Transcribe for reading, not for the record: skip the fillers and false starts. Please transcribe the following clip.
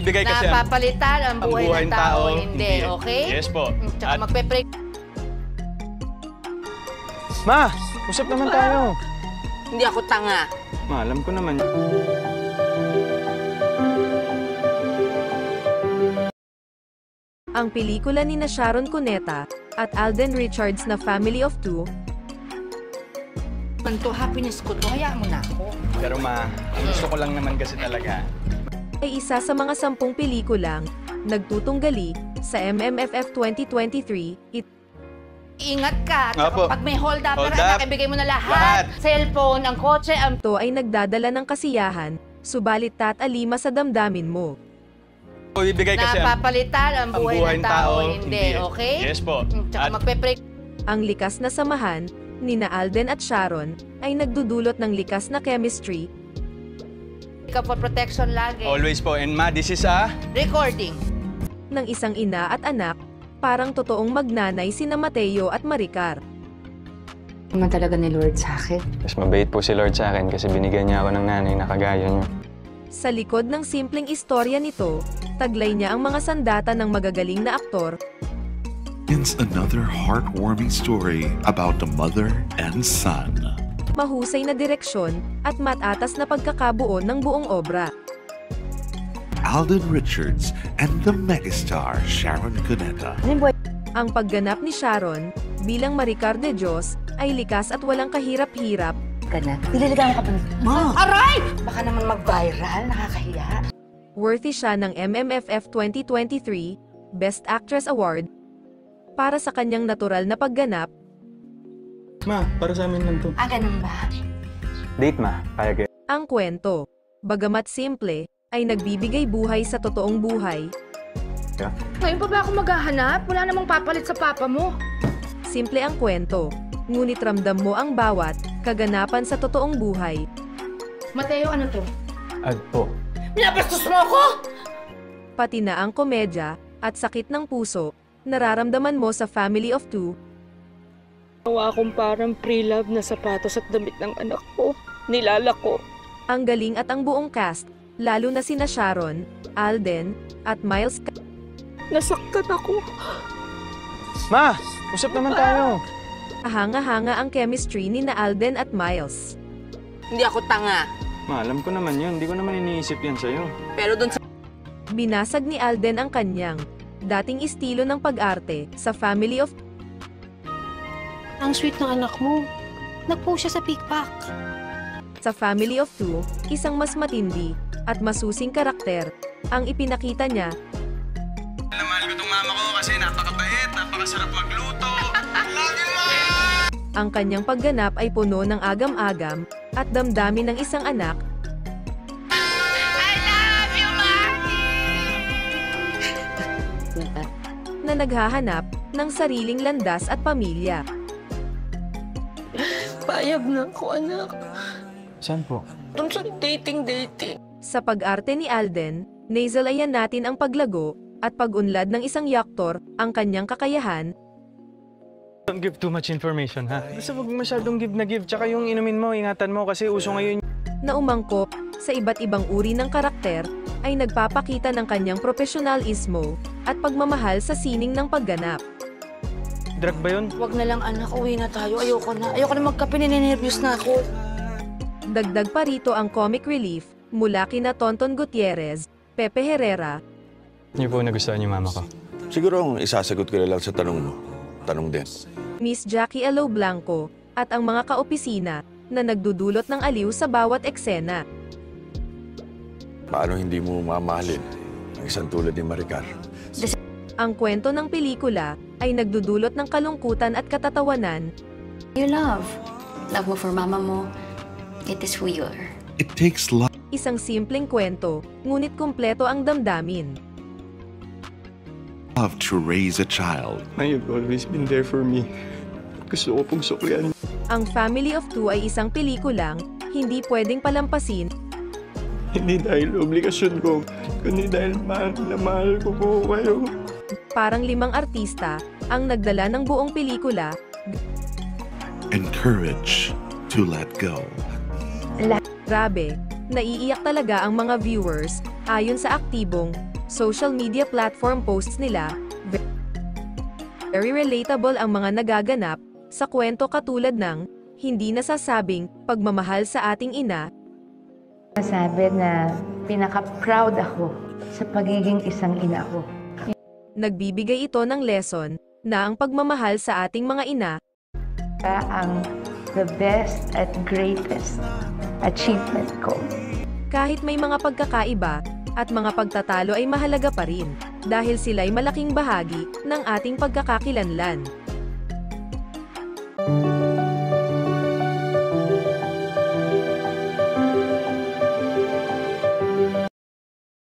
ibibigay kasi napapalitan ang buhay ng tao, hindi. Okay? Yes po. Tsaka magpe-pray. Ma, usap naman tayo. Hindi ako tanga. Ma, alam ko naman. Ang pelikula ni Sharon Cuneta at Alden Richards na Family of Two. Ganito, happiness ko to, hayaan mo na ako. Pero ma, gusto ko lang naman kasi talaga. Ay isa sa mga 10 pelikulang nagtutunggali sa MMFF 2023. Ingat ka. Opo. Pag may hold up, Hold up. ibigay mo na lahat. Cellphone, ang kotse, ang... Ito ay nagdadala ng kasiyahan, subalit tatalima sa damdamin mo. Ibibigay kasi napapalitan ang buhay ng tao, hindi. Okay? Yes po. Tsaka magpe-pray. Ang likas na samahan nina Alden at Sharon ay nagdudulot ng likas na chemistry. Ikaw for protection lagi. Always po. And ma, this is a... recording. Ng isang ina at anak, parang totoong magnanay sina Mateo at Maricar. Naman talaga ni Lord sa akin. Mas mabait po si Lord sa akin kasi binigyan niya ako ng nanay na kagaya niyo. Sa likod ng simpleng istorya nito, taglay niya ang mga sandata ng magagaling na aktor. It's another heartwarming story about a mother and son. Mahusay na direksyon at matatas na pagkakabuo ng buong obra. Alden Richards and the megastar Sharon Cuneta. Ang pagganap ni Sharon bilang Maricar de Dios ay likas at walang kahirap-hirap. Nililigawan ka pa. Ma! Aray! Baka naman mag-viral, nakakahiya. Worthy siya ng MMFF 2023 Best Actress Award para sa kanyang natural na pagganap. Ma, para sa amin lang to. Ganun ba? Date ma, kaya kayo. Ang kwento, bagamat simple, ay nagbibigay buhay sa totoong buhay. Ngayon pa ba ako maghahanap? Wala namang papalit sa papa mo. Simple ang kwento, ngunit ramdam mo ang bawat kaganapan sa totoong buhay. Mateo, ano to? Ad po. Binabastos mo ako! Pati na ang komedya at sakit ng puso, nararamdaman mo sa Family of Two. Nawa akong parang pre-love na sapatos at damit ng anak ko. Nilala ko. Ang galing at ang buong cast, lalo na sina Sharon, Alden, at Miles. Nasaktan ako. Ma, usap naman tayo. Ahanga-hanga ang chemistry ni na Alden at Miles. Hindi ako tanga. Ma, alam ko naman yun. Hindi ko naman iniisip yan sa'yo. Pero dun sa... Binasag ni Alden ang kanyang dating estilo ng pag-arte sa Family of Two. Ang sweet ng anak mo. Nag-post siya sa pickpack. Sa Family of Two, isang mas matindi at masusing karakter ang ipinakita niya. Mahal ko itong mama ko kasi napakabait, napakasarap magluto. Love you, Ma! Ang kanyang pagganap ay puno ng agam-agam at damdamin ng isang anak. I love you, Mommy! Na naghahanap ng sariling landas at pamilya. Payag na ako, anak. Saan po? Doon sa dating. Sa pag-arte ni Alden, nasalayan natin ang paglago at pag-unlad ng isang yaktor, ang kanyang kakayahan. Don't give too much information, ha? Basta huwag masyadong give na give. Tsaka yung inumin mo, ingatan mo kasi uso ngayon. Na umangkop sa iba't ibang uri ng karakter, ay nagpapakita ng kanyang profesionalismo at pagmamahal sa sining ng pagganap. Drug ba yun? Huwag na lang, anak. Uwi na tayo. Ayoko na. Ayoko na magkape. Ninenervyos na ako. Dagdag pa rito ang comic relief mula kina Tonton Gutierrez, Pepe Herrera. Hindi po nagustuhan yung mama ko. Siguro ang isasagot ko na lang sa tanong mo. Tanong din. Miss Jackie Alo Blanco at ang mga kaopisina na nagdudulot ng aliw sa bawat eksena. Paano hindi mo mamahalin ang isang tulad ni Maricar? Ang kwento ng pelikula ay nagdudulot ng kalungkutan at katatawanan. You love. Love mo for mama mo. It is who you are. It takes love. Isang simpleng kwento, ngunit kumpleto ang damdamin. Love to raise a child. You've always been there for me. Gusto ko pong suklian. Ang Family of Two ay isang pelikulang hindi pwedeng palampasin. Hindi dahil obligasyon ko, kundi dahil mahal na mahal ko po kayo. Parang 5 artista ang nagdala ng buong pelikula. Encourage to let go. Grabe, naiiyak talaga ang mga viewers ayon sa aktibong social media platform posts nila, very relatable ang mga nagaganap sa kwento katulad ng hindi nasasabing pagmamahal sa ating ina, Masabi na pinaka-proud ako sa pagiging isang ina ko. nagbibigay ito ng lesson na ang pagmamahal sa ating mga ina Ang the best at greatest achievement ko. kahit may mga pagkakaiba at mga pagtatalo ay mahalaga pa rin dahil sila'y malaking bahagi ng ating pagkakakilanlan.